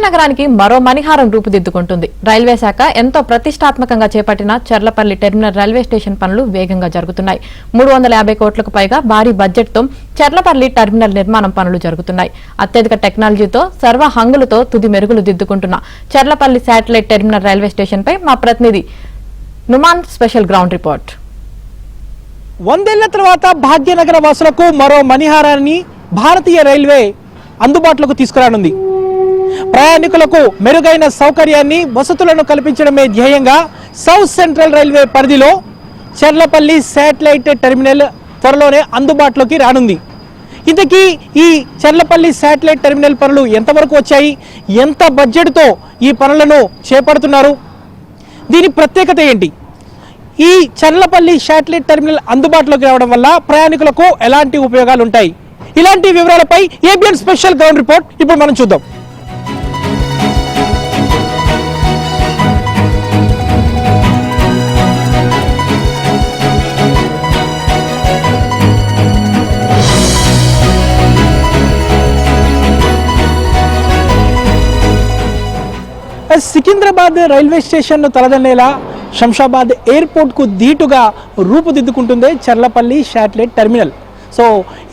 భాగ్యనగరానికి మరో మణిహారం రూపుదిద్దుకుంటుంది. రైల్వే శాఖ ఎంతో ప్రతిష్టాత్మకంగా చేపట్టిన చర్లపల్లి టెర్మినల్ రైల్వే స్టేషన్ పనులు వేగంగా జరుగుతున్నాయి. 350 కోట్లకు పైగా భారీ బడ్జెట్తో చర్లపల్లి టెర్మినల్ నిర్మాణం పనులు జరుగుతున్నాయి. అత్యధిక టెక్నాలజీతో సర్వ హంగులతో తుది మెరుగులు దిద్దుకుంటున్న Charlapalli satellite terminal railway station పై మా ప్రతినిధి నుమాన్ స్పెషల్ గ్రౌండ్ రిపోర్ట్. 100 ఏళ్ల తర్వాత భాగ్యనగర వాసులకు మరో మణిహారాన్ని భారతీయ రైల్వే అందుబాటులోకి తీసుకురానుంది. ప్రయాణికులకు మెరుగైన సౌకర్యాన్ని వసతులను కల్పించడమే ధ్యేయంగా సౌత్ సెంట్రల్ రైల్వే పరిధిలో చర్లపల్లి శాటిలైట్ టెర్మినల్ త్వరలోనే అందుబాటులోకి రానుంది. ఇంతకీ ఈ చర్లపల్లి శాటిలైట్ టెర్మినల్ పనులు ఎంతవరకు వచ్చాయి, ఎంత బడ్జెట్తో ఈ పనులను చేపడుతున్నారు, దీని ప్రత్యేకత ఏంటి, ఈ చర్లపల్లి శాటిలైట్ టెర్మినల్ అందుబాటులోకి రావడం వల్ల ప్రయాణికులకు ఎలాంటి ఉపయోగాలు ఉంటాయి, ఇలాంటి వివరాలపై ఏబిఎన్ స్పెషల్ గ్రౌండ్ రిపోర్ట్ ఇప్పుడు మనం చూద్దాం. సికింద్రాబాద్ రైల్వే స్టేషన్ తలదన్నేలా శంషాబాద్ ఎయిర్పోర్ట్ కు ధీటుగా రూపుదిద్దుకుంటుంది చర్లపల్లి శాటిలైట్ టెర్మినల్. సో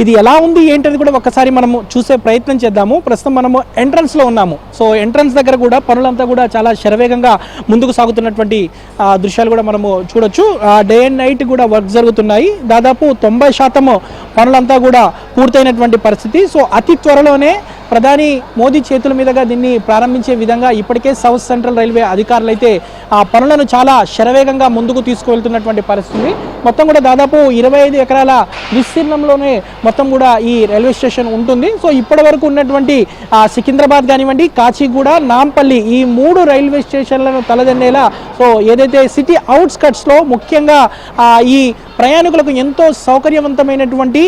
ఇది ఎలా ఉంది ఏంటది కూడా ఒకసారి మనము చూసే ప్రయత్నం చేద్దాము. ప్రస్తుతం మనము ఎంట్రన్స్లో ఉన్నాము. సో ఎంట్రన్స్ దగ్గర కూడా పనులంతా కూడా చాలా శరవేగంగా ముందుకు సాగుతున్నటువంటి దృశ్యాలు కూడా మనము చూడొచ్చు. డే అండ్ నైట్ కూడా వర్క్ జరుగుతున్నాయి. దాదాపు 90% పనులంతా కూడా పూర్తయినటువంటి పరిస్థితి. సో అతి త్వరలోనే ప్రధాని మోదీ చేతుల మీదుగా దీన్ని ప్రారంభించే విధంగా ఇప్పటికే సౌత్ సెంట్రల్ రైల్వే అధికారులు అయితే ఆ పనులను చాలా శరవేగంగా ముందుకు తీసుకువెళ్తున్నటువంటి పరిస్థితి. మొత్తం కూడా దాదాపు 25 ఎకరాల విస్తీర్ణంలోనే మొత్తం కూడా ఈ రైల్వే స్టేషన్ ఉంటుంది. సో ఇప్పటి వరకు ఉన్నటువంటి సికింద్రాబాద్ కానివ్వండి, కాచిగూడ, నాంపల్లి ఈ 3 రైల్వే స్టేషన్లను తలదన్నేలా సో ఏదైతే సిటీ అవుట్స్కట్స్లో ముఖ్యంగా ఈ ప్రయాణికులకు ఎంతో సౌకర్యవంతమైనటువంటి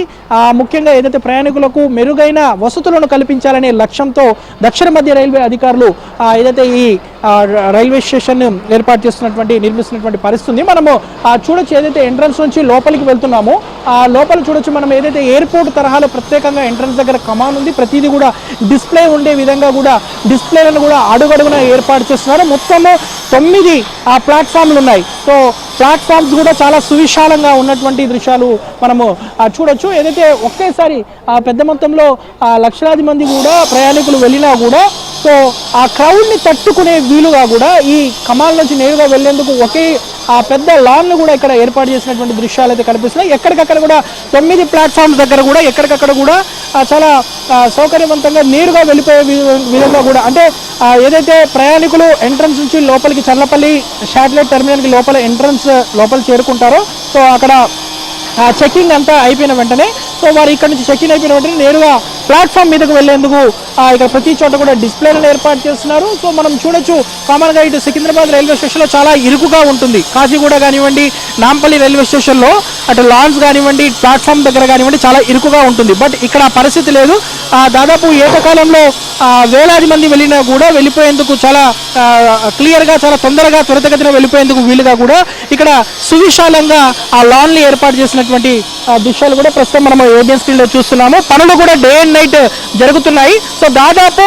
ముఖ్యంగా ఏదైతే ప్రయాణికులకు మెరుగైన వసతులను కల్పించాలనే లక్ష్యంతో దక్షిణ మధ్య రైల్వే అధికారులు ఏదైతే ఈ రైల్వే స్టేషన్ ఏర్పాటు చేస్తున్నటువంటి నిర్మిస్తున్నటువంటి పరిస్థితి మనము చూడొచ్చు. ఏదైతే ఎంట్రన్స్ నుంచి లోపలికి వెళ్తున్నామో ఆ లోపల చూడొచ్చు మనం ఏదైతే ఎయిర్పోర్ట్ తరహాలో ప్రత్యేకంగా ఎంట్రన్స్ దగ్గర కమాన్ ఉంది. ప్రతిదీ కూడా డిస్ప్లే ఉండే విధంగా కూడా డిస్ప్లేలను కూడా అడుగడుగున ఏర్పాటు చేస్తున్నారు. మొత్తము 9 ప్లాట్ఫామ్లు ఉన్నాయి. సో ప్లాట్ఫామ్స్ కూడా చాలా సువిశాలంగా ఉన్నటువంటి దృశ్యాలు మనము చూడొచ్చు. ఏదైతే ఒకేసారి పెద్ద మొత్తంలో లక్షలాది మంది కూడా ప్రయాణికులు వెళ్ళినా కూడా సో ఆ క్రౌడ్ని తట్టుకునే వీలుగా కూడా ఈ కమాల్ నుంచి నేరుగా వెళ్లేందుకు ఒకే పెద్ద లాన్లు కూడా ఇక్కడ ఏర్పాటు చేసినటువంటి దృశ్యాలు అయితే కనిపిస్తున్నాయి. ఎక్కడికక్కడ కూడా 9 ప్లాట్ఫామ్స్ దగ్గర కూడా ఎక్కడికక్కడ కూడా చాలా సౌకర్యవంతంగా నేరుగా వెళ్ళిపోయే విధంగా కూడా అంటే ఏదైతే ప్రయాణికులు ఎంట్రన్స్ నుంచి లోపలికి చర్లపల్లి శాటిలైట్ టెర్మినల్కి లోపల ఎంట్రన్స్ లోపల చేరుకుంటారో సో అక్కడ చెకింగ్ అంతా అయిపోయిన వెంటనే సో వారు ఇక్కడ నుంచి చెకింగ్ అయిపోయిన వెంటనే నేరుగా ప్లాట్ఫామ్ మీదకు వెళ్లేందుకు ఇక్కడ ప్రతి చోట కూడా డిస్ప్లేలను ఏర్పాటు చేస్తున్నారు. సో మనం చూడొచ్చు కామన్గా ఇటు సికింద్రాబాద్ రైల్వే స్టేషన్లో చాలా ఇరుకుగా ఉంటుంది. కాచిగూడ కానివ్వండి, నాంపల్లి రైల్వే స్టేషన్లో అటు లాన్స్ కానివ్వండి, ప్లాట్ఫామ్ దగ్గర కానివ్వండి చాలా ఇరుకుగా ఉంటుంది. బట్ ఇక్కడ పరిస్థితి లేదు. దాదాపు ఏకకాలంలో వేలాది మంది వెళ్ళినా కూడా వెళ్ళిపోయేందుకు చాలా క్లియర్గా చాలా తొందరగా త్వరితగతిన వెళ్ళిపోయేందుకు వీలుగా కూడా ఇక్కడ సువిశాలంగా ఆ లాన్లు ఏర్పాటు చేసినటువంటి దృశ్యాలు కూడా ప్రస్తుతం మనం ఏబిఎన్ స్క్రీన్లో చూస్తున్నాము. పనులు కూడా డే అండ్ నైట్ జరుగుతున్నాయి. సో దాదాపు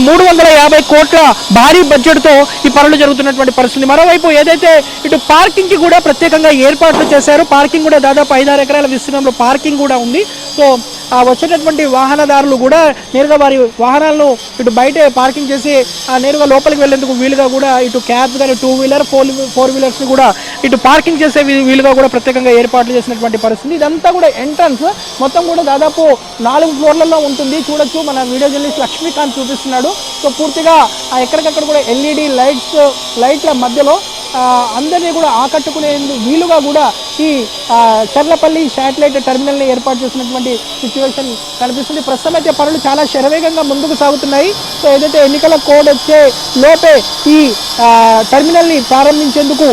350 కోట్ల భారీ బడ్జెట్తో ఈ పనులు జరుగుతున్నటువంటి పరిస్థితి. మరోవైపు ఏదైతే ఇటు పార్కింగ్కి కూడా ప్రత్యేకంగా ఏర్పాట్లు చేశారు. పార్కింగ్ కూడా దాదాపు 5-6 ఎకరాల విస్తీర్ణంలో పార్కింగ్ కూడా ఉంది. సో వచ్చేటటువంటి వాహనదారులు కూడా నేరుగా వారి వాహనాలను ఇటు బయటే పార్కింగ్ చేసి నేరుగా లోపలికి వెళ్లేందుకు వీలుగా కూడా ఇటు క్యాబ్స్ కానీ 2 వీలర్ 4 వీలర్స్ని కూడా ఇటు పార్కింగ్ చేసే వీలుగా కూడా ప్రత్యేకంగా ఏర్పాట్లు చేసినటువంటి పరిస్థితి. ఇదంతా కూడా ఎంట్రన్స్ మొత్తం కూడా దాదాపు 4 ఫ్లోర్లలో ఉంటుంది. చూడొచ్చు మన వీడియో జర్నలిస్ట్ లక్ష్మీకాంత్ చూపిస్తున్నాడు. సో పూర్తిగా ఎక్కడికక్కడ కూడా LED లైట్ల మధ్యలో అందరినీ కూడా ఆకట్టుకునే వీలుగా కూడా ఈ చర్లపల్లి శాటిలైట్ టెర్మినల్ని ఏర్పాటు చేసినటువంటి సిచ్యువేషన్ కనిపిస్తుంది. ప్రస్తుతం అయితే పనులు చాలా శరవేగంగా ముందుకు సాగుతున్నాయి. సో ఏదైతే ఎన్నికల కోడ్ వచ్చే లోపే ఈ టెర్మినల్ని ప్రారంభించేందుకు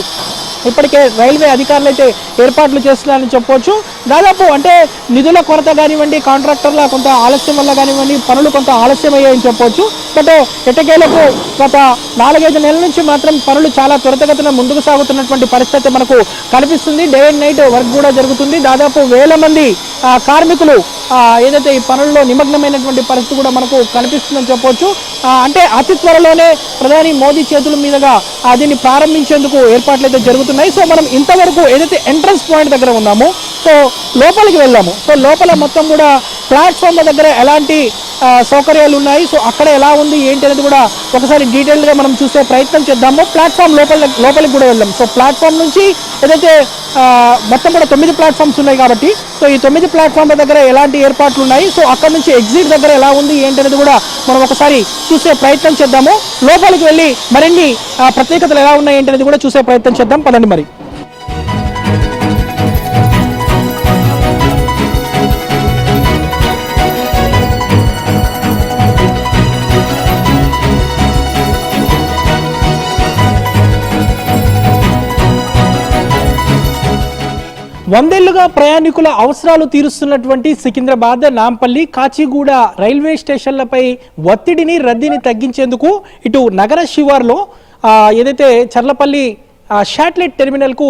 ఇప్పటికే రైల్వే అధికారులు అయితే ఏర్పాట్లు చేస్తున్నారని చెప్పవచ్చు. దాదాపు అంటే నిధుల కొరత కానివ్వండి, కాంట్రాక్టర్ల కొంత ఆలస్యం వల్ల కానివ్వండి, పనులు కొంత ఆలస్యం అయ్యాయని చెప్పొచ్చు. బట్ ఎట్టకేలకు గత 4-5 నెలల నుంచి మాత్రం పనులు చాలా త్వరితగతిన ముందుకు సాగుతున్నటువంటి పరిస్థితి మనకు కనిపిస్తుంది. డే అండ్ నైట్ వర్క్ కూడా జరుగుతుంది. దాదాపు 1000 మంది కార్మికులు ఏదైతే ఈ పనుల్లో నిమగ్నమైనటువంటి పరిస్థితి కూడా మనకు కనిపిస్తుందని చెప్పొచ్చు. అంటే అతి త్వరలోనే ప్రధాని మోదీ చేతుల మీదుగా దీన్ని ప్రారంభించేందుకు ఏర్పాట్లు అయితే జరుగుతున్నాయి. సో మనం ఇంతవరకు ఏదైతే ఎంట్రన్స్ పాయింట్ దగ్గర ఉన్నామో సో లోపలికి వెళ్ళాము. సో లోపల మొత్తం కూడా ప్లాట్ఫామ్ల దగ్గర ఎలాంటి సౌకర్యాలు ఉన్నాయి, సో అక్కడ ఎలా ఉంది ఏంటి అనేది కూడా ఒకసారి డీటెయిల్గా మనం చూసే ప్రయత్నం చేద్దాము. ప్లాట్ఫామ్ లోపలికి కూడా వెళ్దాం. సో ప్లాట్ఫామ్ నుంచి ఏదైతే మొత్తం కూడా 9 ప్లాట్ఫామ్స్ ఉన్నాయి కాబట్టి సో ఈ 9 ప్లాట్ఫామ్ల దగ్గర ఎలాంటి ఏర్పాట్లు ఉన్నాయి, సో అక్కడ నుంచి ఎగ్జిట్ దగ్గర ఎలా ఉంది ఏంటి అనేది కూడా మనం ఒకసారి చూసే ప్రయత్నం చేద్దాము. లోపలికి వెళ్ళి మరిన్ని ప్రత్యేకతలు ఎలా ఉన్నాయి ఏంటి అనేది కూడా చూసే ప్రయత్నం చేద్దాం. పదండి మరి. వందేళ్లుగా ప్రయాణికుల అవసరాలు తీరుస్తున్నటువంటి సికింద్రాబాద్, నాంపల్లి, కాచిగూడ రైల్వే స్టేషన్లపై ఒత్తిడిని, రద్దీని తగ్గించేందుకు ఇటు నగర శివార్లో ఏదైతే చర్లపల్లి శాటిలైట్ టెర్మినల్కు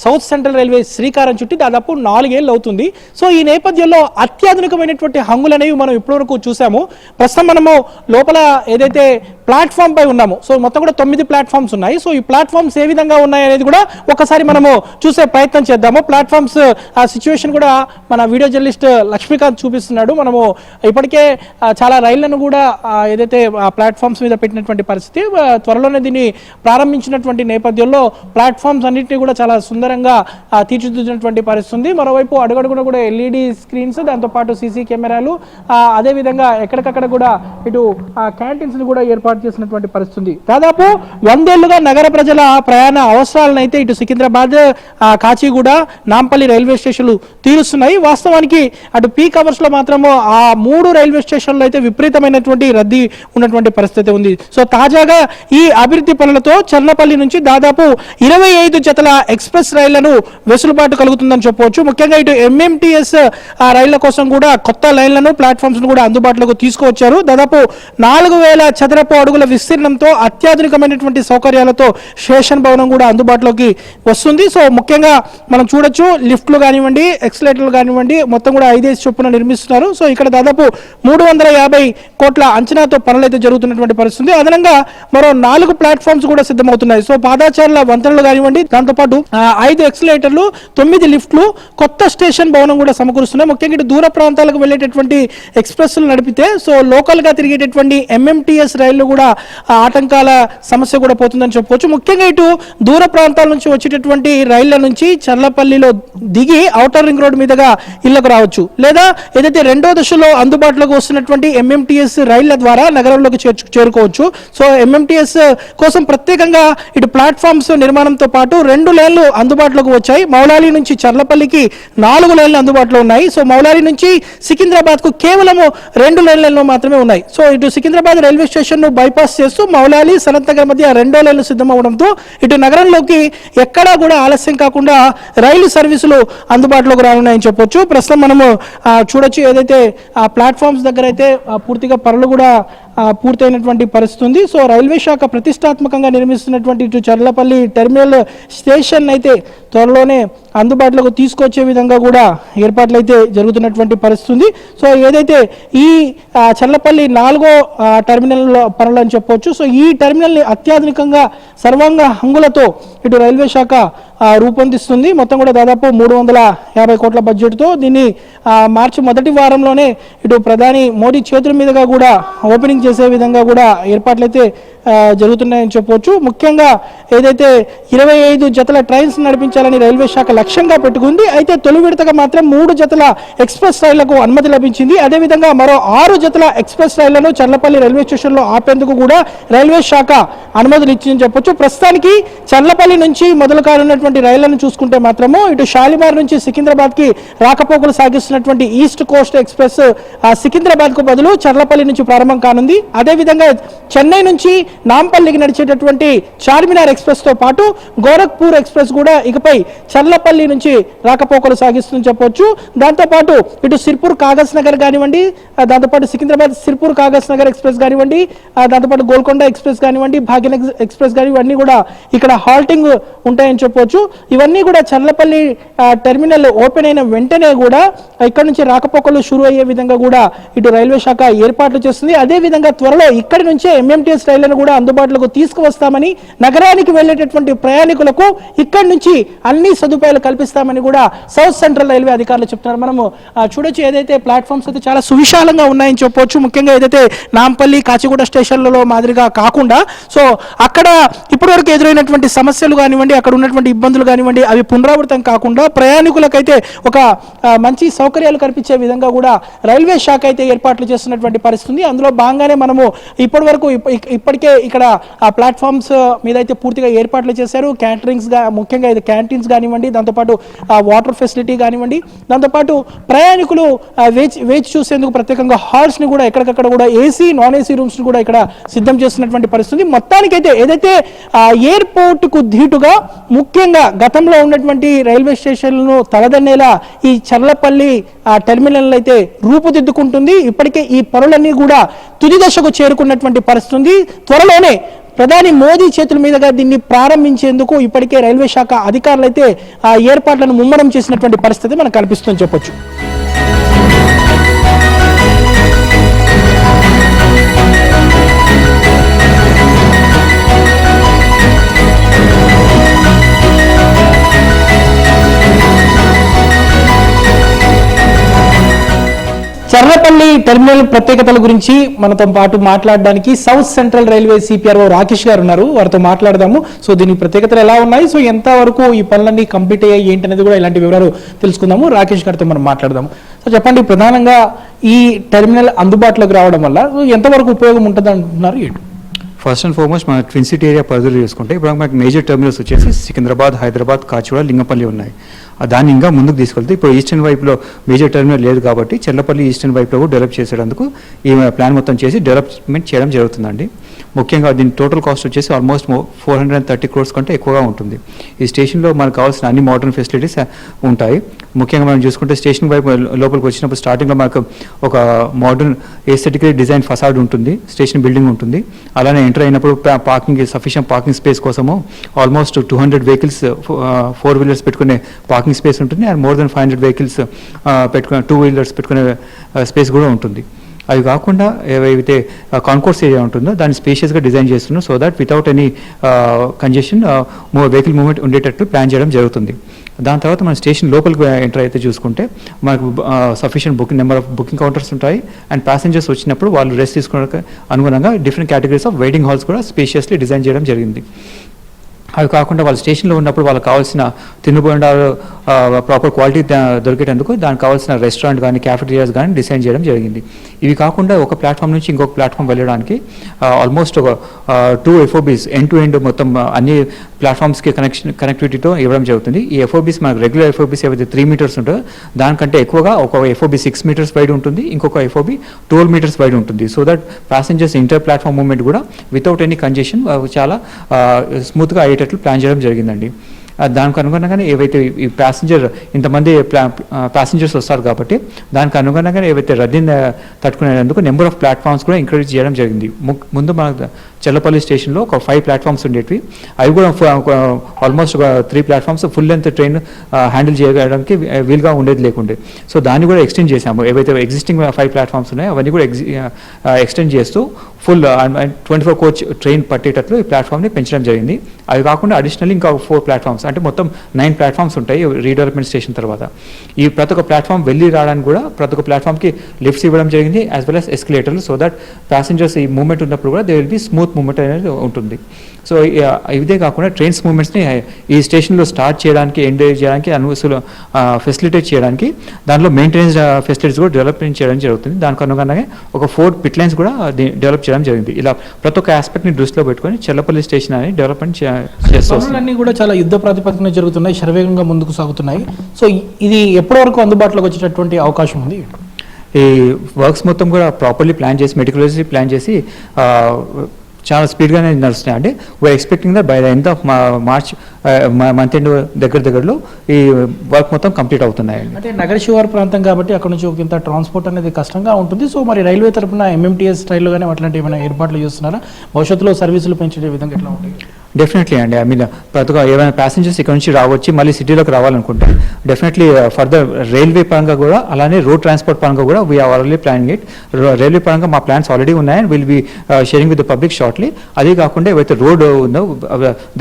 సౌత్ సెంట్రల్ రైల్వే శ్రీకారం చుట్టి దాదాపు 4 ఏళ్ళు అవుతుంది. సో ఈ నేపథ్యంలో అత్యాధునికమైనటువంటి హంగులు అనేవి మనం ఇప్పటివరకు చూసాము. ప్రస్తుతం మనము లోపల ఏదైతే ప్లాట్ఫామ్ పై ఉన్నాము, సో మొత్తం కూడా 9 ప్లాట్ఫామ్స్ ఉన్నాయి. సో ఈ ప్లాట్ఫామ్స్ ఏ విధంగా ఉన్నాయి అనేది కూడా ఒకసారి మనము చూసే ప్రయత్నం చేద్దాము. ప్లాట్ఫామ్స్ సిచ్యువేషన్ కూడా మన వీడియో జర్నలిస్ట్ లక్ష్మీకాంత్ చూపిస్తున్నాడు. మనము ఇప్పటికే చాలా రైళ్లను కూడా ఏదైతే ప్లాట్ఫామ్స్ మీద పెట్టినటువంటి పరిస్థితి, త్వరలోనే దీన్ని ప్రారంభించినటువంటి నేపథ్యంలో ప్లాట్ఫామ్స్ అన్నింటినీ కూడా చాలా సుందరంగా తీర్చిదిద్దినటువంటి పరిస్థితి ఉంది. మరోవైపు అడుగడుగున కూడా LED స్క్రీన్స్, దాంతోపాటు CC కెమెరాలు, అదేవిధంగా ఎక్కడికక్కడ కూడా ఇటు క్యాంటీన్స్ కూడా ఏర్పాటు చేసినటువంటి పరిస్థితి. దాదాపు 100 ఏళ్లుగా నగర ప్రజల ప్రయాణ అవసరాలను అయితే ఇటు సికింద్రాబాద్, కాచిగూడ, నాంపల్లి రైల్వే స్టేషన్లు తీరుస్తున్నాయి. వాస్తవానికి అటు పీక్ అవర్స్ లో మాత్రము ఆ 3 రైల్వే స్టేషన్లు అయితే విపరీతమైనటువంటి రద్దీ ఉన్నటువంటి పరిస్థితి ఉంది. సో తాజాగా ఈ అభివృద్ధి పనులతో చర్లపల్లి నుంచి దాదాపు 25 జతల ఎక్స్ప్రెస్ రైళ్లను వెసులుబాటు కలుగుతుందని చెప్పవచ్చు. ముఖ్యంగా ఇటు MMTS రైళ్ల కోసం కూడా కొత్త లైన్లను, ప్లాట్ఫామ్స్ కూడా అందుబాటులోకి తీసుకువచ్చారు. దాదాపు 4000 చదరపు అడుగుల విస్తీర్ణంతో అత్యాధునికమైనటువంటి సౌకర్యాలతో స్టేషన్ భవనం కూడా అందుబాటులోకి వస్తుంది. సో ముఖ్యంగా మనం చూడొచ్చు, లిఫ్ట్లు కానివ్వండి, ఎక్స్లేటర్లు కానివ్వండి, మొత్తం కూడా 5 చొప్పున నిర్మిస్తున్నారు. సో ఇక్కడ దాదాపు 350 కోట్ల అంచనాతో పనులు అయితే జరుగుతున్నటువంటి పరిస్థితి. అదనంగా మరో 4 ప్లాట్ఫామ్స్ కూడా సిద్ధమవుతున్నాయి. సో పాదాచారుల వంతెనలు కానివ్వండి, దాంతోపాటు 5 ఎక్స్లేటర్లు, 9 లిఫ్ట్లు, కొత్త స్టేషన్ భవనం కూడా సమకూరుస్తున్నాయి. ముఖ్యంగా ఇటు దూర ప్రాంతాలకు వెళ్ళేటటువంటి ఎక్స్ప్రెస్లు నడిపితే సో లోకల్ గా తిరిగేటటువంటి MMTS రైళ్లు కూడా ఆటంకాల సమస్య కూడా పోతుందని చెప్పవచ్చు. ముఖ్యంగా ఇటు దూర ప్రాంతాల నుంచి వచ్చేటటువంటి రైళ్ల నుంచి చర్లపల్లిలో దిగి ఔటర్ రింగ్ రోడ్ మీదుగా ఇళ్లకు రావచ్చు, లేదా ఏదైతే 2వ దశలో అందుబాటులోకి వస్తున్నటువంటి MMTS రైళ్ల ద్వారా నగరంలోకి చేరుకోవచ్చు. సో MMTS కోసం ప్రత్యేకంగా ఇటు ప్లాట్ఫామ్స్ నిర్మాణంతో పాటు 2 లేన్లు అందుబాటులోకి వచ్చాయి. మౌలాలి నుంచి చర్లపల్లికి 4 లేన్లు అందుబాటులో ఉన్నాయి. సో మౌలాలి నుంచి సికింద్రాబాద్ కు కేవలం 2 లేన్లు మాత్రమే ఉన్నాయి. సో ఇటు సికింద్రాబాద్ రైల్వే స్టేషన్ ను బైపాస్ చేస్తూ మౌలాలి, సనత్ నగర్ మధ్య 2 లేన్లు సిద్ధమవడంతో ఇటు నగరంలోకి ఎక్కడా కూడా ఆలస్యం కాకుండా రైలు సర్వీసులు అందుబాటులోకి రానున్నాయని చెప్పొచ్చు. ప్రస్తుతం మనము చూడొచ్చు, ఏదైతే ప్లాట్ఫామ్స్ దగ్గర అయితే పూర్తిగా పనులు కూడా పూర్తయినటువంటి పరిస్థితి ఉంది. సో రైల్వే శాఖ ప్రతిష్టాత్మకంగా నిర్మిస్తున్నటువంటి ఇటు చర్లపల్లి టెర్మినల్ స్టేషన్ అయితే త్వరలోనే అందుబాటులోకి తీసుకొచ్చే విధంగా కూడా ఏర్పాట్లు అయితే జరుగుతున్నటువంటి పరిస్థితి ఉంది. సో ఏదైతే ఈ చర్లపల్లి 4వ టెర్మినల్ పనులు అని చెప్పొచ్చు. సో ఈ టెర్మినల్ని అత్యాధునికంగా సర్వాంగ హంగులతో ఇటు రైల్వే శాఖ రూపొందిస్తుంది. మొత్తం కూడా దాదాపు 350 కోట్ల బడ్జెట్తో దీన్ని మార్చి మొదటి వారంలోనే ఇటు ప్రధాని మోదీ చేతుల మీదుగా కూడా ఓపెనింగ్ చేసే విధంగా కూడా ఏర్పాట్లు అయితే జరుగుతున్నాయని చెప్పవచ్చు. ముఖ్యంగా ఏదైతే 25 జతల ట్రైన్స్ నడిపించాలని రైల్వే శాఖ లక్ష్యంగా పెట్టుకుంది. అయితే తొలి విడతగా మాత్రం 3 జతల ఎక్స్ప్రెస్ రైళ్లకు అనుమతి లభించింది. అదేవిధంగా మరో 6 జతల ఎక్స్ప్రెస్ రైళ్లను చర్లపల్లి రైల్వే స్టేషన్లో ఆపేందుకు కూడా రైల్వే శాఖ అనుమతులు ఇచ్చిందని చెప్పొచ్చు. ప్రస్తుతానికి చర్లపల్లి నుంచి మొదలు కానున్నటువంటి రైళ్లను చూసుకుంటే మాత్రము ఇటు షాలిమార్ నుంచి సికింద్రాబాద్ కి రాకపోకలు సాగిస్తున్నటువంటి ఈస్ట్ కోస్ట్ ఎక్స్ప్రెస్ సికింద్రాబాద్ కు బదులు చర్లపల్లి నుంచి ప్రారంభం కానుంది. ఉంది. అదేవిధంగా చెన్నై నుంచి నాంపల్లికి నడిచేటటువంటి చార్మినార్ ఎక్స్ప్రెస్తో పాటు గోరఖ్పూర్ ఎక్స్ప్రెస్ కూడా ఇకపై చర్లపల్లి నుంచి రాకపోకలు సాగిస్తుందని చెప్పొచ్చు. దాంతోపాటు ఇటు సిర్పూర్ కాగజ్ నగర్ కానివ్వండి, దాంతోపాటు సికింద్రాబాద్ సిర్పూర్ కాగజ్ నగర్ ఎక్స్ప్రెస్ కానివ్వండి, దాంతోపాటు గోల్కొండ ఎక్స్ప్రెస్ కానివ్వండి, భాగ్యనగర్ ఎక్స్ప్రెస్ కానివ్వండి, ఇవన్నీ కూడా ఇక్కడ హాల్టింగ్ ఉంటాయని చెప్పొచ్చు. ఇవన్నీ కూడా చర్లపల్లి టెర్మినల్ ఓపెన్ అయిన వెంటనే కూడా ఇక్కడ నుంచి రాకపోకలు షురు అయ్యే విధంగా కూడా ఇటు రైల్వే శాఖ ఏర్పాట్లు చేస్తుంది. అదేవిధంగా త్వరలో ఇక్కడి నుంచే ఎంఎంటీఎస్ రైళ్లను కూడా అందుబాటులోకి తీసుకువస్తామని, నగరానికి వెళ్లేటటువంటి ప్రయాణికులకు ఇక్కడి నుంచి అన్ని సదుపాయాలు కల్పిస్తామని కూడా సౌత్ సెంట్రల్ రైల్వే అధికారులు చెప్తున్నారు. మనము చూడొచ్చు, ఏదైతే ప్లాట్ఫామ్స్ అయితే చాలా సువిశాలంగా ఉన్నాయని చెప్పొచ్చు. ముఖ్యంగా ఏదైతే నాంపల్లి కాచిగూడ స్టేషన్లలో మాదిరిగా కాకుండా సో అక్కడ ఇప్పటివరకు ఎదురైనటువంటి సమస్యలు కానివ్వండి, అక్కడ ఉన్నటువంటి ఇబ్బందులు కానివ్వండి, అవి పునరావృతం కాకుండా ప్రయాణికులకైతే ఒక మంచి సౌకర్యాలు కల్పించే విధంగా కూడా రైల్వే శాఖ అయితే ఏర్పాట్లు చేస్తున్నటువంటి పరిస్థితి. అందులో భాగంగానే మనము ఇప్పటికే ఇక్కడ ఆ ప్లాట్ఫామ్స్ మీద అయితే పూర్తిగా ఏర్పాట్లు చేశారు. ముఖ్యంగా ఇది క్యాంటీన్స్ కానివ్వండి, దాంతోపాటు వాటర్ ఫెసిలిటీ కానివ్వండి, దాంతోపాటు ప్రయాణికులు వేచి చూసేందుకు ప్రత్యేకంగా హాల్స్ ని కూడా ఎక్కడికక్కడ కూడా ఏసీ నాన్ ఏసీ రూమ్స్ ని కూడా ఇక్కడ సిద్ధం చేస్తున్నటువంటి పరిస్థితి. మొత్తానికైతే ఏదైతే ఎయిర్పోర్ట్ కు ధీటుగా ముఖ్యంగా గతంలో ఉన్నటువంటి రైల్వే స్టేషన్లను తలదన్నేలా ఈ చర్లపల్లి టెర్మినల్ అయితే రూపుదిద్దుకుంటుంది. ఇప్పటికే ఈ పనులన్నీ కూడా తుది దశకు చేరుకున్నటువంటి పరిస్థితి. త్వరలోనే ప్రధాని మోదీ చేతుల మీదుగా దీన్ని ప్రారంభించేందుకు ఇప్పటికే రైల్వే శాఖ అధికారులు అయితే ఆ ఏర్పాట్లను ముమ్మరం చేసినటువంటి పరిస్థితి మనకు కనిపిస్తుందని చెప్పొచ్చు. చర్లపల్లి టెర్మినల్ ప్రత్యేకతల గురించి మనతో పాటు మాట్లాడడానికి south central railway CPRO Rakesh గారు ఉన్నారు. వారితో మాట్లాడదాము. సో దీని ప్రత్యేకతలు ఎలా ఉన్నాయి, సో ఎంత వరకు ఈ పనులన్నీ కంప్లీట్ అయ్యాయి ఏంటి అనేది కూడా ఇలాంటి వివరాలు తెలుసుకుందాము. రాకేష్ గారితో మనం మాట్లాడదాము. సో చెప్పండి, ప్రధానంగా ఈ టెర్మినల్ అందుబాటులోకి రావడం వల్ల ఎంతవరకు ఉపయోగం ఉంటుంది అంటున్నారు ఏంటి? ఫస్ట్ అండ్ ఫార్మోస్ట్ మన ట్విన్ సిటీ ఏరియా పరిధిలో చూసుకుంటే ఇప్పుడు మనకి మేజర్ టెర్మినల్స్ వచ్చేసి సికింద్రాబాద్, హైదరాబాద్, కాచిగూడ, లింగపల్లి ఉన్నాయి. దాన్ని ఇంకా ముందుకు తీసుకెళ్తే ఇప్పుడు ఈస్టర్న్ వైపులో మేజర్ టెర్మినల్ లేదు కాబట్టి చర్లపల్లి ఈస్టర్న్ వైపులో కూడా డెవలప్ చేసేందుకు ఈ ప్లాన్ మొత్తం చేసి డెవలప్మెంట్ చేయడం జరుగుతుందండి. ముఖ్యంగా దీని టోటల్ కాస్ట్ వచ్చేసి ఆల్మోస్ట్ 430 crores కంటే ఎక్కువగా ఉంటుంది. ఈ స్టేషన్లో మనకు కావాల్సిన అన్ని మోడర్న్ ఫెసిలిటీస్ ఉంటాయి. ముఖ్యంగా మనం చూసుకుంటే స్టేషన్ వైపు లోపలికి వచ్చినప్పుడు స్టార్టింగ్లో మనకు ఒక మోడర్న్ ఎస్థెటికలీ డిజైన్ ఫసాడ్ ఉంటుంది, స్టేషన్ బిల్డింగ్ ఉంటుంది. అలానే ఎంటర్ అయినప్పుడు సఫిషియెంట్ పార్కింగ్ స్పేస్ కోసము ఆల్మోస్ట్ 200 vehicles 4 wheelers పెట్టుకునే పార్కింగ్ స్పేస్ ఉంటుంది. అండ్ మోర్ దెన్ 500 vehicles పెట్టుకునే 2 wheelers పెట్టుకునే స్పేస్ కూడా ఉంటుంది. అవి కాకుండా ఏవైతే కాన్కోర్స్ ఏరియా ఉంటుందో దాన్ని స్పేషియస్గా డిజైన్ చేస్తున్నాం so that without any congestion vehicle movement ఉండేటట్టు ప్లాన్ చేయడం జరుగుతుంది. దాని తర్వాత మన స్టేషన్ లోపలికి ఎంటర్ అయితే చూసుకుంటే మనకు sufficient number of booking counters ఉంటాయి. అండ్ ప్యాసింజర్స్ వచ్చినప్పుడు వాళ్ళు రెస్ట్ తీసుకోవడానికి అనుగుణంగా different categories of waiting halls కూడా స్పేషియస్లీ డిజైన్ చేయడం జరిగింది. అవి కాకుండా వాళ్ళ స్టేషన్లో ఉన్నప్పుడు వాళ్ళకి కావాల్సిన తినుబండాలు ప్రాపర్ క్వాలిటీ దొరికేటందుకు దానికి కావాల్సిన రెస్టారెంట్ కానీ క్యాఫెటేరియాస్ కానీ డిజైన్ చేయడం జరిగింది. ఇవి కాకుండా ఒక ప్లాట్ఫామ్ నుంచి ఇంకొక ప్లాట్ఫామ్ వెళ్ళడానికి ఆల్మోస్ట్ ఒక 2 FOBs ఎండ్ టు ఎండ్ మొత్తం అన్ని ప్లాట్ఫామ్స్కి కనెక్టివిటీతో ఇవ్వడం జరుగుతుంది. ఈ FOBs మనకు రెగ్యులర్ FOBs ఏవైతే 3 meters ఉంటుందో దానికంటే ఎక్కువగా ఒక FOB 6 meters వైడ్ ఉంటుంది, ఇంకొక FOB 12 meters వైడ్ ఉంటుంది. So that passengers inter platform movement కూడా వితౌట్ ఎనీ కంజెషన్ చాలా స్మూత్గా అయ్యేటట్లు ప్లాన్ చేయడం జరిగిందండి. దానికి అనుగుణంగానే ఏవైతే ఈ ఇంతమంది ప్యాసింజర్స్ వస్తారు కాబట్టి దానికి అనుగుణంగానే ఏవైతే రద్దీని తట్టుకునేందుకు నెంబర్ ఆఫ్ ప్లాట్ఫామ్స్ కూడా ఎంకరేజ్ చేయడం జరిగింది. ముందు మన చర్లపల్లి స్టేషన్లో ఒక 5 platforms ఉండేవి. అవి కూడా ఆల్మోస్ట్ ఒక 3 platforms full length train handle చేయడానికి వీలుగా ఉండేది లేకుండే. సో దాన్ని కూడా ఎక్స్టెండ్ చేసాము. ఏవైతే ఎగ్జిస్టింగ్ 5 platforms ఉన్నాయో అవన్నీ కూడా ఎక్స్టెండ్ చేస్తూ ఫుల్ 24 coach ట్రైన్ పట్టేటట్లు ఈ ప్లాట్ఫామ్ని పెంచడం జరిగింది. అవి కాకుండా అడిషనల్లీ ఇంకా 4 platforms అంటే మొత్తం 9 platforms ఉంటాయి రీడెవలప్మెంట్ స్టేషన్ తర్వాత. ఈ ప్రతి ఒక్క ప్లాట్ఫామ్ వెళ్ళి రావడానికి కూడా ప్రతి ఒక్క ప్లాట్ఫామ్కి లిఫ్ట్స్ ఇవ్వడం జరిగింది యాజ్ వెల్ as ఎస్కలేటర్లు సో దట్ ప్యాసింజర్స్ ఈ మూవ్మెంట్ ఉన్నప్పుడు కూడా they will be smooth movement అనేది ఉంటుంది. సో ఇదే కాకుండా ట్రైన్స్ మూవ్మెంట్స్ని ఈ స్టేషన్లో స్టార్ట్ చేయడానికి ఎండ్ చేయడానికి ఫెసిలిటేట్ చేయడానికి దాంట్లో మెయింటెనెన్స్ ఫెసిలిటీస్ కూడా డెవలప్మెంట్ చేయడం జరుగుతుంది. దానికి అనుగుణంగా ఒక 4 pit lines కూడా డెవలప్ చేయడం జరిగింది. ఇలా ప్రతి ఒక్క ఆస్పెక్ట్ని దృష్టిలో పెట్టుకొని చర్లపల్లి స్టేషన్ అని డెవలప్మెంట్ చేస్తాం. కూడా చాలా యుద్ధ ప్రాతిపదికన జరుగుతున్నాయి, శరవేగంగా ముందుకు సాగుతున్నాయి. సో ఇది ఎప్పటి వరకు అందుబాటులోకి వచ్చేటటువంటి అవకాశం ఉంది? ఈ వర్క్స్ మొత్తం కూడా ప్రాపర్లీ ప్లాన్ చేసి మెటికులస్లీ ప్లాన్ చేసి చాలా స్పీడ్గానే నడుస్తున్నాయి అండి. We are expecting that by the end of March month end దగ్గరలో ఈ వర్క్ మొత్తం కంప్లీట్ అవుతున్నాయండి. అంటే నగర శివారు ప్రాంతం కాబట్టి అక్కడ నుంచి ఇంత ట్రాన్స్పోర్ట్ అనేది కష్టంగా ఉంటుంది. సో మరి రైల్వే తరపున MMTS స్టైల్లో కానీ అట్లాంటి ఏమైనా ఏర్పాట్లు చేస్తున్నారా? భవిష్యత్తులో సర్వీసులు పెంచే విధంగా ఎట్లా ఉంటాయి? డెఫినెట్లీ అండి. ఐ మీన్ ప్రతిగా ఏమైనా ప్యాసింజర్స్ ఇక్కడ నుంచి రావచ్చి మళ్ళీ సిటీలోకి రావాలనుకుంటే డెఫినెట్లీ ఫర్దర్ రైల్వే పరంగా కూడా అలానే రోడ్ ట్రాన్స్పోర్ట్ పరంగా కూడా we are already planning it. Railway పరంగా మా ప్లాన్స్ ఆల్రెడీ ఉన్నాయి and will be sharing with the public shortly. అదే కాకుండా ఏవైతే రోడ్ ఉందో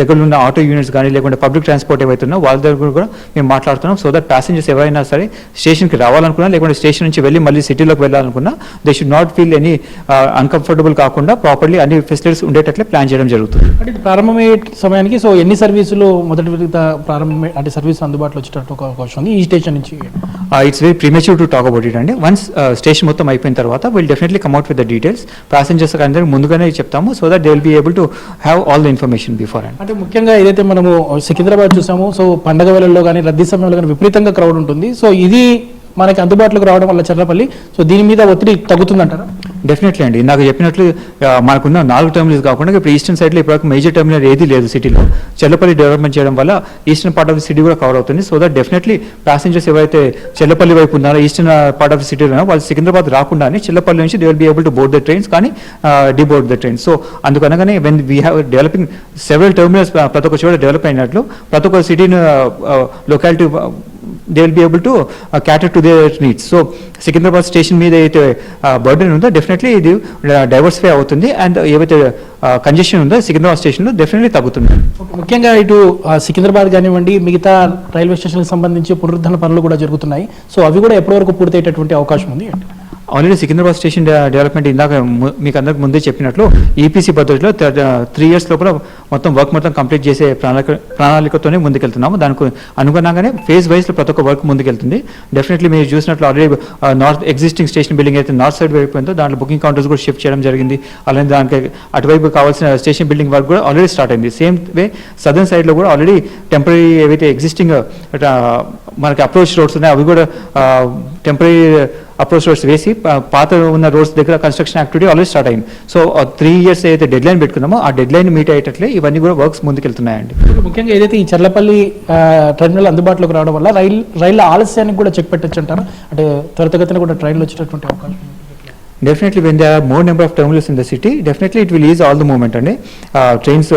దగ్గర ఉన్న ఆటో యూనిట్స్ కానీ లేకుంటే పబ్లిక్ ట్రాన్స్పోర్ట్ ఏవైతే ఉన్నో వాళ్ళ దగ్గర కూడా మేము మాట్లాడుతున్నాం. సో దట్ ప్యాసింజర్స్ ఎవరైనా సరే స్టేషన్కి రావాలనుకున్నా లేకుంటే స్టేషన్ నుంచి వెళ్ళి మళ్ళీ సిటీలోకి వెళ్ళాలనుకున్నా they should not feel any uncomfortable కాకుండా ప్రాపర్లీ అన్ని ఫెసిలిటీస్ ఉండేటట్లే ప్లాన్ చేయడం జరుగుతుంది. అంటే ప్రారంభమయ్యే సమయానికి సో ఎన్ని సర్వీసులు మొదటి విడత ప్రారంభం అంటే సర్వీస్ అందుబాటులో వచ్చేటట్టు ఒక అవకాశం ఉంది ఈ స్టేషన్ నుంచి? It's very premature to talk about it అండి. వన్స్ స్టేషన్ మొత్తం అయిపోయిన తర్వాత will definitely come out with the details. Passengers అందరికీ ముందుగానే చెప్తాము so that they will be able to have all the information beforehand. అంటే ముఖ్యంగా ఏదైతే మనము సికింద్రాబాద్ చూసాము, సో పండగ వేళల్లో కానీ రద్దీ సమయంలో కానీ విపరీతంగా క్రౌడ్ ఉంటుంది. సో ఇది మనకి అందుబాటులోకి రావడం వల్ల చర్లపల్లి సో దీని మీద ఒత్తిడి తగ్గుతుందంటారా? డెఫినెట్లీ అండి. నాకు చెప్పినట్లు మనకున్న 4 టర్మినల్స్ కాకుండా ఇప్పుడు ఈస్టర్న్ సైడ్లో ఇప్పటివరకు మేజర్ టర్మినల్ ఏది లేదు సిటీలో. చెల్లపల్లి డెవలప్మెంట్ చేయడం వల్ల eastern part of the city కూడా కవర్ అవుతుంది. సో దట్ డెఫినెట్లీ ప్యాసింజర్స్ ఎవరైతే చెల్లపల్లి వైపు ఉన్నారో ఈస్టర్న్ పార్ట్ ఆఫ్ ది సిటీలో వాళ్ళు సికింద్రాబాద్ రాకుండానే చెల్లపల్లి నుంచి they will be able to board the trains కానీ డిబోర్డ్ ద ట్రైన్స్. సో అందుకనగానే when we have developing several terminals ప్రతి ఒక్క చోట డెవలప్ అయినట్లు ప్రతి ఒక్క సిటీని locality they will be able to cater to their needs. So Secunderabad station మీద అయితే బర్డెన్ ఉందో డెఫినెట్లీ ఇది డైవర్సిఫై అవుతుంది అండ్ ఏవైతే కంజెషన్ ఉందో సికింద్రాబాద్ స్టేషన్లో డెఫినెట్లీ తగ్గుతుంది. ముఖ్యంగా ఇటు సికింద్రాబాద్ కానివ్వండి మిగతా రైల్వే స్టేషన్కి సంబంధించి పునరుద్ధరణ పనులు కూడా జరుగుతున్నాయి. సో అవి కూడా ఎప్పటి వరకు పూర్తయ్యేటటువంటి అవకాశం ఉంది? ఆల్రెడీ సికింద్రాబాద్ స్టేషన్ డెవలప్మెంట్ ఇందాక మీకు అందరికి ముందే చెప్పినట్లు ఈపీసీ పద్ధతిలో 3 years లోపల మొత్తం వర్క్ మొత్తం కంప్లీట్ చేసే ప్రణాళికతోనే ముందుకెళ్తున్నాము. దానికి అనుగుణంగానే ఫేజ్ వైజ్లో ప్రతి ఒక్క వర్క్ ముందుకెళ్తుంది. డెఫినెట్లీ మీరు చూసినట్లు already north existing station building అయితే నార్త్ సైడ్ అయిపోయిందో దాంట్లో బుకింగ్ కౌంటర్స్ కూడా షిఫ్ట్ చేయడం జరిగింది. అలానే దానికి అటువైపు కావాల్సిన స్టేషన్ బిల్డింగ్ వర్క్ కూడా ఆల్రెడీ స్టార్ట్ అయింది. సేమ్ వే సదర్న్ సైడ్లో కూడా ఆల్రెడీ టెంపరీ ఏవైతే ఎగ్జిస్టింగ్ మనకి అప్రోచ్ రోడ్స్ ఉన్నాయో అవి కూడా టెంపరీ అప్రోచ్ రోడ్స్ వేసి పాత ఉన్న రోడ్స్ దగ్గర కన్స్ట్రక్షన్ యాక్టివిటీ ఆల్రెడీ స్టార్ట్ అయింది. సో 3 years అయితే డెడ్ లైన్ పెట్టుకున్నామో ఆ డెడ్ లైన్ మీట్ అయ్యేటట్లే ఇవన్నీ కూడా వర్క్స్ ముందుకెళ్తున్నాయండి. ముఖ్యంగా ఏదైతే ఈ చర్లపల్లి టర్మినల్ అందుబాటులోకి రావడం వల్ల రైళ్ల ఆలస్యానికి కూడా చెక్ పెట్టచ్చు అంటారా? అంటే త్వరితగతిన కూడా ట్రైన్లు వచ్చేటటువంటి అవకాశం? Definitely, when there are more number of terminals in the city, definitely it will ease all the movement and trains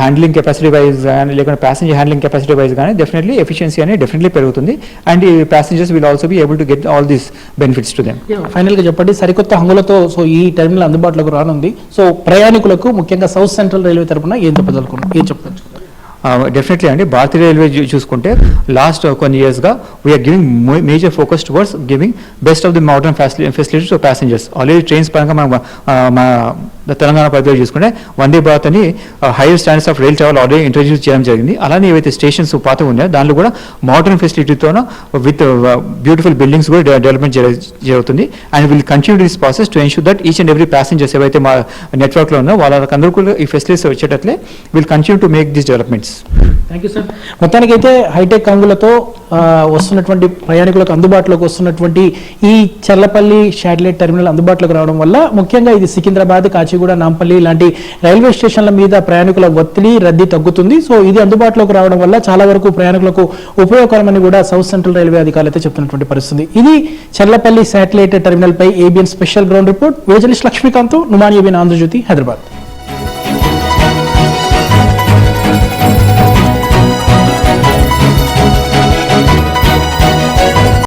handling capacity wise and like passenger handling capacity wise gaane definitely efficiency ane definitely perugutundi and passengers will also be able to get all these benefits to them. Final గా చెప్పండి, సరికొత్త హంగులతో so ఈ terminal అందుబాటులోకి రానుంది. So ప్రయాణికులకు ముఖ్యంగా south central railway తరపున ఏం చెప్పదలుచుకున్నారు? డెఫినెట్లీ అండి. భారతీయ రైల్వే చూసుకుంటే లాస్ట్ కొన్ని ఇయర్స్గా we are giving major focus towards giving best of the modern facilities to passengers. Already trains పరంగా మనం తెలంగాణ పరిధిలో చూసుకుంటే వందే భారత్ అని higher standards of rail travel already introduce చేయడం జరిగింది. అలానే ఏవైతే స్టేషన్స్ పాత ఉన్నాయో దాంట్లో కూడా మోడర్న్ ఫెసిలిటీతోనూ విత్ బ్యూటిఫుల్ బిల్డింగ్స్ కూడా డెవలప్మెంట్ జరుగుతుంది. And will continue this process to ensure that each and every passengers ఏవైతే మా నెట్వర్క్లో ఉన్నో వాళ్ళకందరూ కూడా ఈ ఫెసిలిటీస్ వచ్చేటట్లే will continue to make these developments. Thank you sir. మొత్తానికైతే హైటెక్ హంగులతో వస్తున్నటువంటి ప్రయాణికులకు అందుబాటులోకి వస్తున్నటువంటి ఈ చర్లపల్లి శాటిలైట్ టెర్మినల్ అందుబాటులోకి రావడం వల్ల ముఖ్యంగా ఇది సికింద్రాబాద్, కాచిగూడ, నాంపల్లి లాంటి రైల్వే స్టేషన్ల మీద ప్రయాణికుల ఒత్తిడి రద్దీ తగ్గుతుంది. సో ఇది అందుబాటులోకి రావడం వల్ల చాలా వరకు ప్రయాణికులకు ఉపయోగకరమని కూడా సౌత్ సెంట్రల్ రైల్వే అధికారులు అయితే చెప్తున్నటువంటి పరిస్థితి. ఇది చర్లపల్లి శాటిలైట్ టెర్మినల్ పై ABN special ground report. Journalist Lakshmikant, Numani ABN Andhrajyothi, Hyderabad.